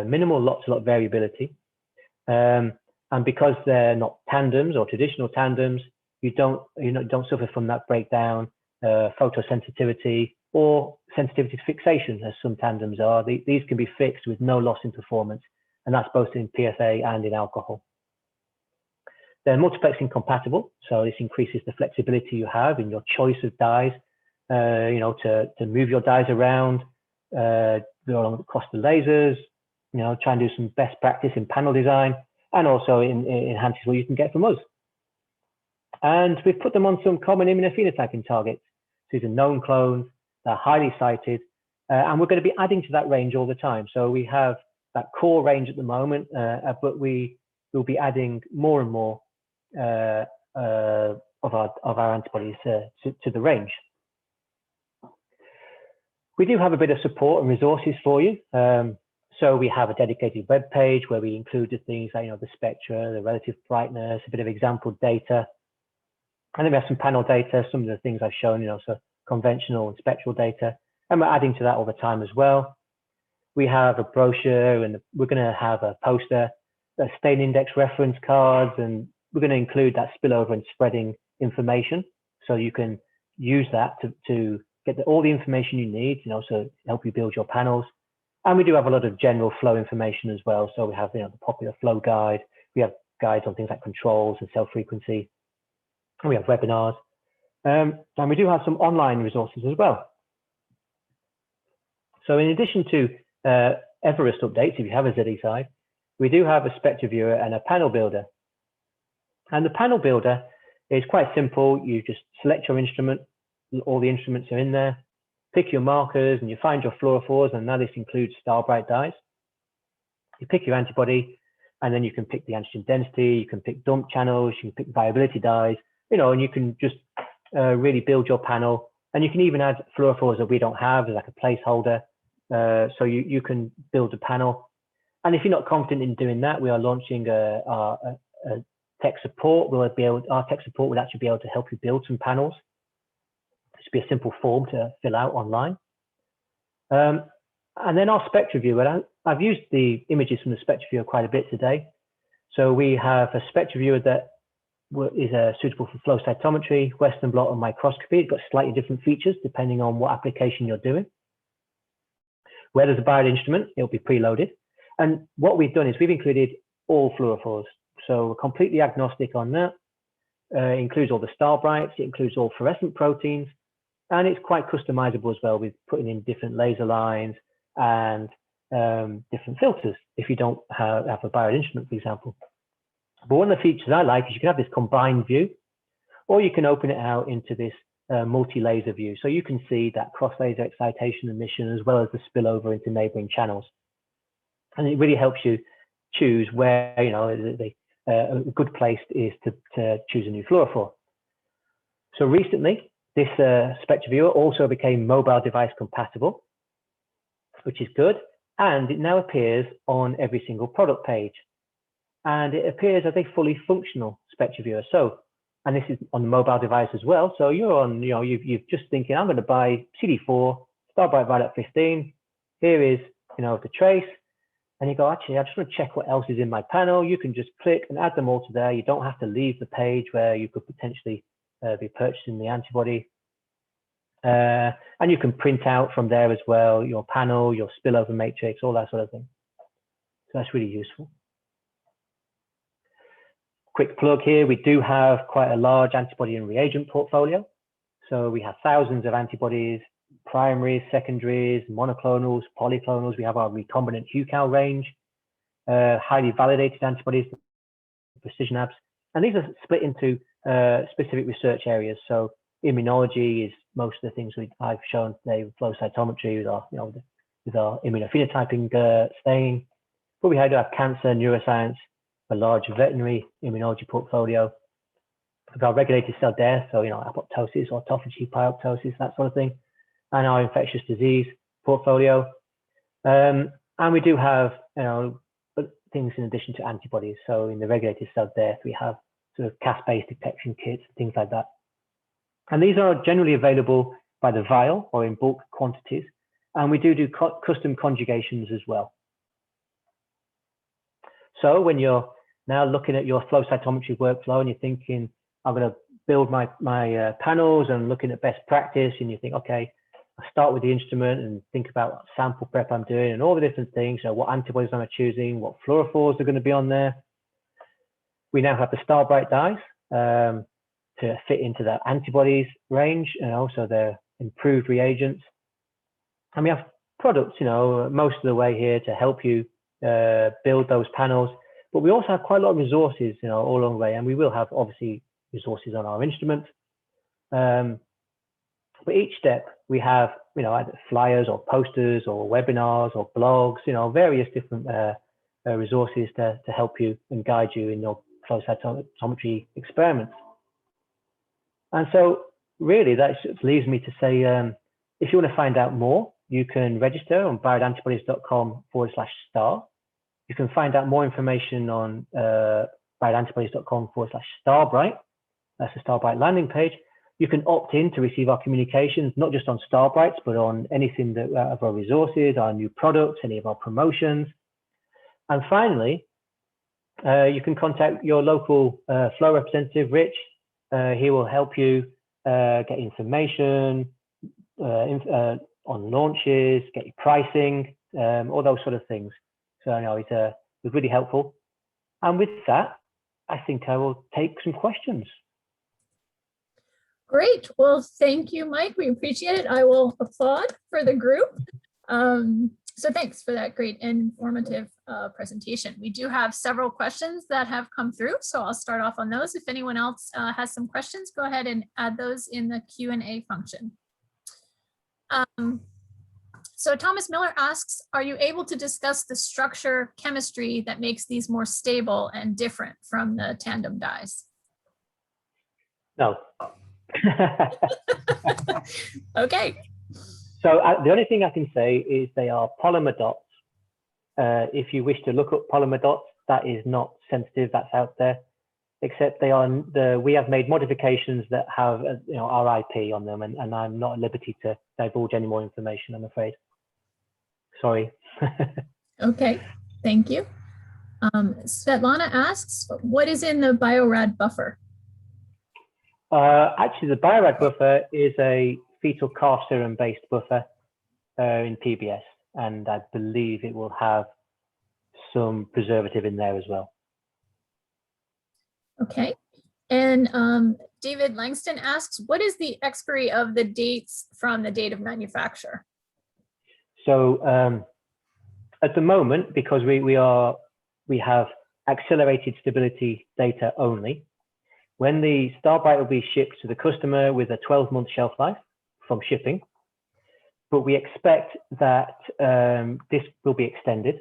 minimal lot variability. And because they're not tandems or traditional tandems, you don't suffer from that breakdown, photosensitivity, or sensitivity to fixation, as some tandems are. These can be fixed with no loss in performance, and that's both in PFA and in alcohol. They're multiplexing compatible, so this increases the flexibility you have in your choice of dyes, to move your dyes around, across the lasers, try and do some best practice in panel design, and also enhances what you can get from us. And we've put them on some common immunophenotyping targets. These are known clones, they're highly cited, and we're going to be adding to that range all the time. So we have that core range at the moment, but we will be adding more and more of our antibodies to the range. We do have a bit of support and resources for you. So we have a dedicated web page where we include the things like the spectra, the relative brightness, a bit of example data, and then we have some panel data, some of the things I've shown, so conventional and spectral data, and we're adding to that all the time as well. We have a brochure, and we're going to have a poster, a stain index reference cards, and we're going to include that spillover and spreading information, so you can use that to get all the information you need, so help you build your panels. And we do have a lot of general flow information as well. So we have the popular flow guide. We have guides on things like controls and cell frequency. And we have webinars. And we do have some online resources as well. So in addition to Everest updates, if you have a ZE5, we do have a Spectraviewer and a panel builder. And the panel builder is quite simple. You just select your instrument. All the instruments are in there. Pick your markers and you find your fluorophores, and now this includes StarBright Dyes. You pick your antibody, and then you can pick the antigen density, you can pick dump channels, you can pick viability dyes, and you can just really build your panel. And you can even add fluorophores that we don't have as like a placeholder. So you can build a panel. And if you're not confident in doing that, we are launching a tech support. Our tech support will actually be able to help you build some panels. Be a simple form to fill out online. And then our Spectraviewer, I've used the images from the Spectraviewer quite a bit today. So we have a Spectraviewer that is suitable for flow cytometry, Western blot, and microscopy. It's got slightly different features depending on what application you're doing. Where there's a Bio-Rad instrument, it'll be preloaded. And what we've done is we've included all fluorophores. So we're completely agnostic on that. It includes all the StarBrights, it includes all fluorescent proteins, and it's quite customizable as well, with putting in different laser lines and different filters if you don't have a Bio-Rad instrument, for example. But one of the features I like is you can have this combined view, or you can open it out into this multi-laser view. So you can see that cross-laser excitation emission as well as the spillover into neighboring channels. And it really helps you choose where, a good place is to choose a new fluorophore. So recently, this Spectraviewer also became mobile device compatible, which is good. And it now appears on every single product page. And it appears as a fully functional Spectraviewer. So, and this is on the mobile device as well. So you're on, you're just thinking, I'm going to buy CD4, StarBright Violet 15. Here is, the trace. and you go, actually, I just want to check what else is in my panel. You can just click and add them all to there. You don't have to leave the page where you could potentially be purchasing the antibody. And you can print out from there as well, your panel, your spillover matrix, all that sort of thing. So that's really useful. Quick plug here, we do have quite a large antibody and reagent portfolio. So we have thousands of antibodies, primaries, secondaries, monoclonals, polyclonals. We have our recombinant HUCAL range, highly validated antibodies, precision apps. And these are split into specific research areas. So immunology is most of the things I've shown today with flow cytometry, with our, with our immunophenotyping staining. But we do have cancer, neuroscience, a large veterinary immunology portfolio. We've got regulated cell death, so apoptosis, autophagy, pyroptosis, that sort of thing, and our infectious disease portfolio. And we do have things in addition to antibodies. So in the regulated cell death, we have sort of Cas-based detection kits, things like that. And these are generally available by the vial or in bulk quantities. And we do custom conjugations as well. So when you're now looking at your flow cytometry workflow and you're thinking, I'm going to build my panels and looking at best practice, and you think, okay, I start with the instrument and think about what sample prep I'm doing and all the different things, what antibodies am I choosing, what fluorophores are going to be on there. We now have the StarBright Dyes to fit into that antibodies range, and also their improved reagents. And we have products, most of the way here to help you build those panels. But we also have quite a lot of resources, all along the way, and we will have obviously resources on our instrument. But each step we have, either flyers or posters or webinars or blogs, various different resources to help you and guide you in your flow cytometry experiments. And so really that leaves me to say, if you want to find out more, you can register on bioradantibodies.com/star. You can find out more information on bioradantibodies.com/StarBright. That's the StarBright landing page. You can opt in to receive our communications, not just on StarBrights, but on anything that of our resources, our new products, any of our promotions. And finally, you can contact your local flow representative, Rich. He will help you get information on launches, get your pricing, all those sort of things. So I know he's really helpful. And with that, I think I will take some questions. Great. Well, thank you, Mike. We appreciate it. I will applaud for the group. So thanks for that great informative presentation. We do have several questions that have come through, so I'll start off on those. If anyone else has some questions, go ahead and add those in the Q&A function. So Thomas Miller asks, are you able to discuss the structure chemistry that makes these more stable and different from the tandem dyes? No. Okay. So the only thing I can say is they are polymer dots. If you wish to look up polymer dots, that is not sensitive, that's out there. Except they are we have made modifications that have our IP on them, and I'm not at liberty to divulge any more information, I'm afraid. Sorry. Okay, thank you. Svetlana asks, what is in the Bio-Rad buffer? Actually, the Bio-Rad buffer is a fetal calf serum based buffer in PBS, and I believe it will have some preservative in there as well. Okay, and David Langston asks, what is the expiry of the dates from the date of manufacture? So at the moment, because we have accelerated stability data only, when the StarBright will be shipped to the customer with a 12-month shelf life from shipping, but we expect that this will be extended.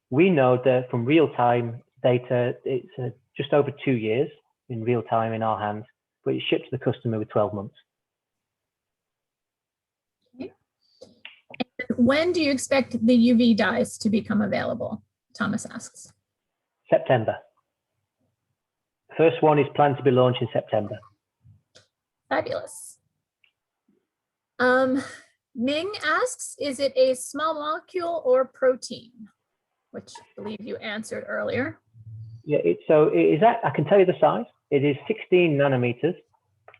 We know that from real-time data, it's just over 2 years in real time in our hands, but it's shipped to the customer with 12 months. Okay. And when do you expect the UV dyes to become available? Thomas asks. September. First one is planned to be launched in September. Fabulous. Ming asks, is it a small molecule or protein? which I believe you answered earlier. Yeah, I can tell you the size. It is 16 nanometers,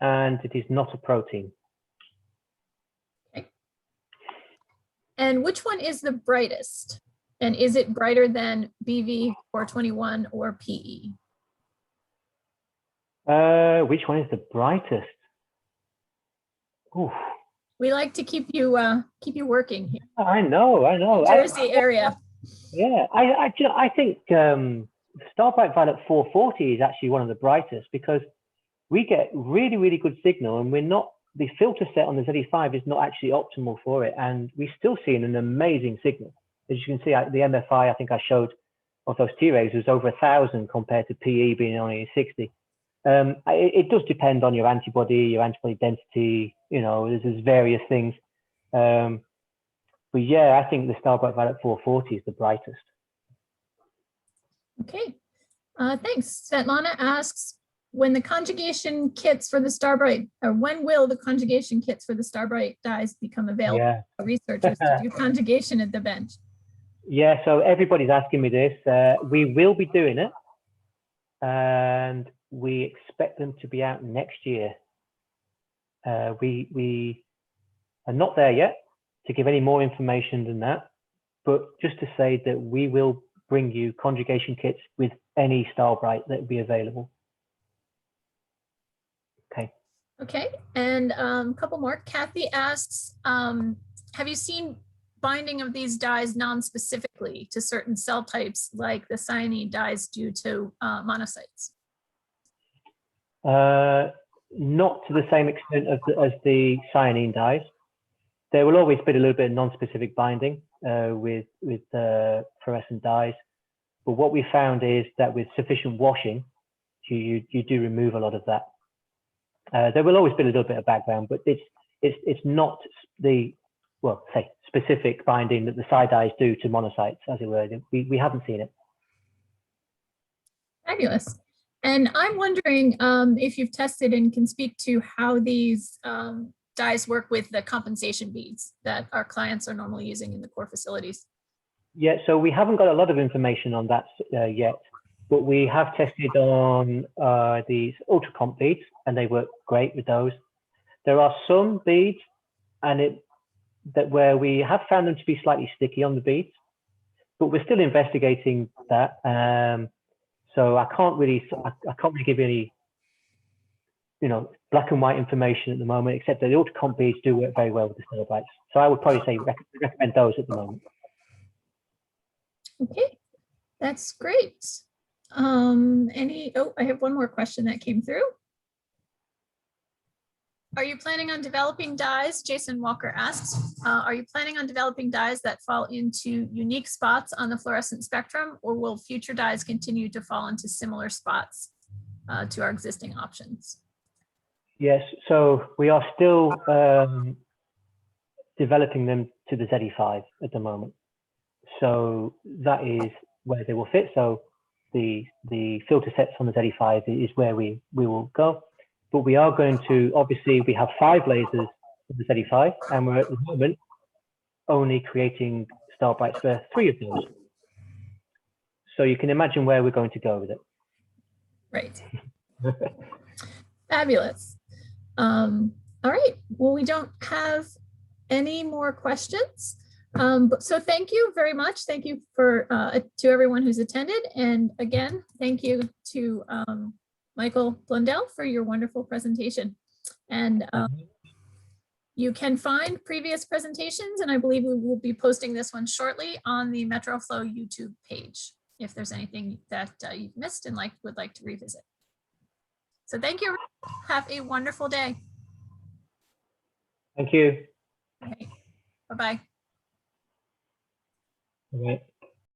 and it is not a protein. Okay. And which one is the brightest? And is it brighter than BV421 or PE? Which one is the brightest? Oof. We like to keep you working here. I know. Jersey area. Yeah, I think StarBright Violet 440 is actually one of the brightest because we get really, really good signal, and the filter set on the ZE5 is not actually optimal for it, and we still see an amazing signal. As you can see, the MFI I think I showed of those T-rays was over 1,000 compared to PE being only 60. It does depend on your antibody density, there's various things. But yeah, I think the StarBright Violet 440 is the brightest. Okay, thanks. Svetlana asks, when will the conjugation kits for the StarBright dyes become available for researchers to do conjugation at the bench? Yeah, so everybody's asking me this. We will be doing it, and we expect them to be out next year. We are not there yet to give any more information than that, but just to say that we will bring you conjugation kits with any StarBright that will be available. Okay, and a couple more. Kathy asks, have you seen binding of these dyes non-specifically to certain cell types like the cyanide dyes do to monocytes? Not to the same extent as the cyanine dyes. There will always be a little bit of non-specific binding with fluorescent dyes, but what we found is that with sufficient washing, you do remove a lot of that. There will always be a little bit of background, but it's not the specific binding that the Cy dyes do to monocytes, as it were. We haven't seen it. Fabulous. And I'm wondering if you've tested and can speak to how these dyes work with the compensation beads that our clients are normally using in the core facilities. Yeah, so we haven't got a lot of information on that yet, but we have tested on these ultra comp beads, and they work great with those. There are some beads where we have found them to be slightly sticky on the beads, but we're still investigating that. So I can't really give you any, black and white information at the moment, except that the ultra comp beads do work very well with the StarBrights. So I would probably say recommend those at the moment. Okay, that's great. I have one more question that came through. Are you planning on developing dyes? Jason Walker asks, are you planning on developing dyes that fall into unique spots on the fluorescent spectrum, or will future dyes continue to fall into similar spots to our existing options? Yes, so we are still developing them to the ZE5 at the moment. So that is where they will fit. So the filter sets on the ZE5 is where we will go. But we are going to, obviously, we have 5 lasers in the ZE5, and we're at the moment only creating StarBrights for 3 of those. So you can imagine where we're going to go with it. Right. Fabulous. All right. Well, we don't have any more questions. So thank you very much. Thank you to everyone who's attended. And again, thank you to Michael Blundell for your wonderful presentation. And you can find previous presentations, and I believe we will be posting this one shortly on the MetroFlow YouTube page if there's anything that you've missed and would like to revisit. So thank you. Have a wonderful day. Thank you. Okay. Bye-bye. All right.